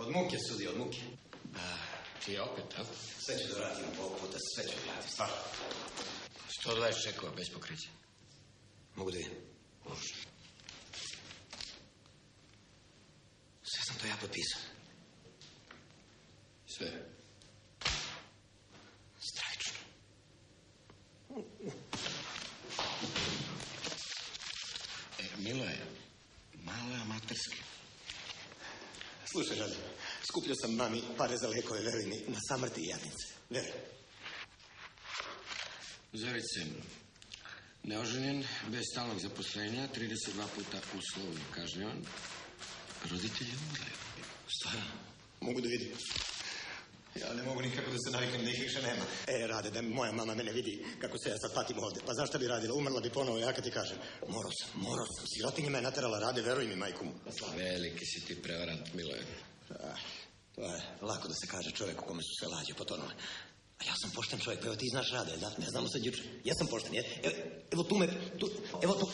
Od muke, sudi, od muke. Ti opet, a? Sve ću da vratim ovog puta, sve ću da vratim, stvarno. 120 čekova, bez pokrića. Mogu da vidim? Može. Sve sam to ja potpisao. Sve. Stravično. Milo je, malo je amaterski. Slušaj, Rade, skupljio sam mami pare za lekove, veruj mi, na samrti i jadnice. Veruj. Zorice, neoženjen, bez stalnog zaposlenja, 32 puta uslovno kažnjavan, roditelji umrli. Stvarno? Mogu da vidim. Ja ne mogu nikako da se naviknem da ih više nema. Rade, da moja mama mene vidi kako se ja sad patim ovde. Pa zašto bi radila? Umrla bi ponovo, ja kad ti kažem. Morao sam. Sirotinja me naterala, Rade, veruj mi, majku mu. Veliki si ti prevarant, Miloje. To je lako da se kaže čovjeku kome su sve lađe potonule. A ja sam pošten čovjek, pa evo ti znaš, Rade, da? Ne znamo sad juče. Ja sam pošten, evo tu.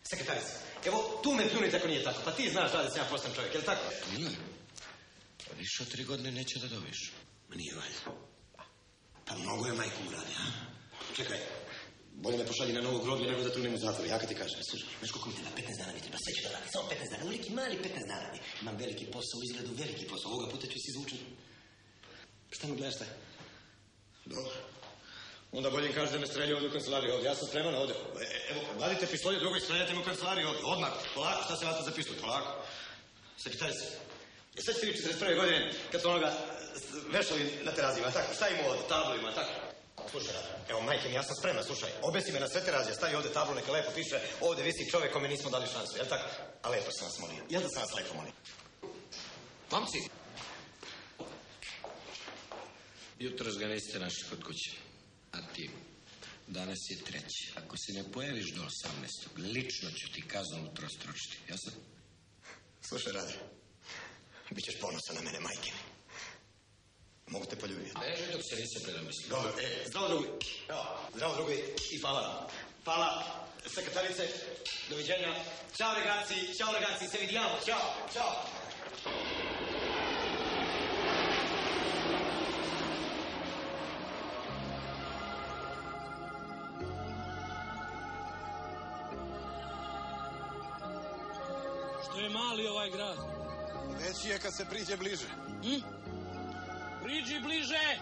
Sekretarica, evo tu me pljunite ako nije tako. Pa ti znaš, Rade, sam ja pošten čovjek, je li tako? Miloje, više od 3 godine neće da dobiš. Ma nije valjda. Pa mnogo je majku mu, Rade, a? Čekaj, bolje me pošalji na novo groblje nego da trunim u zatvoru, ja kad ti kažem. Slušaj, znaš koliko mi treba? 15 dana mi treba, sve ću da radim, samo 15 dana, uliki mali 15 dana. Imam veliki posao, u izgledu veliki posao, ovoga puta ću se izvučen. Šta mi gledaš, šta? Dobro. Onda bolje im kaže da me streljaju ovdje u kancelariji ovdje. Ja sam spreman ovdje. Evo, vadite pištolje drugoj, streljate me u kancelariji ovdje. Odmah, polako, šta se vata za pištolj, polako. Sekretarice, sad ćete vi 41. godine kad su onoga vešali na terazima, tako? Stavimo ovdje, tablovima, tako? Slušaj, evo, majke mi, ja sam spremna, slušaj. Obesi me na sve terazije, stavi ovdje tablu, neka lepo piše. Ovdje visi čovjek kome nismo dali šansu, jel tako? A lepo sam vas molio. Jel da sam vas lepo molio? Momci! Jutros ga niste našli kod kuće. A ti, danas je 3. Ako se ne pojaviš do 18. lično ću ti kaznom utrostručiti. Jasno? Slušaj, Rade, bit ćeš ponosan na mene, majke mi. Mogu te poljubiti. Beži dok se nisi predomislio. Dobro, zdravo drugi. Evo, zdravo drugi i hvala. Hvala, sekretarice, doviđenja. Ćao ragazzi, se vidiamo, ćao. Što je mali ovaj grad? Veći je kad se priđe bliže. Priđi bliže!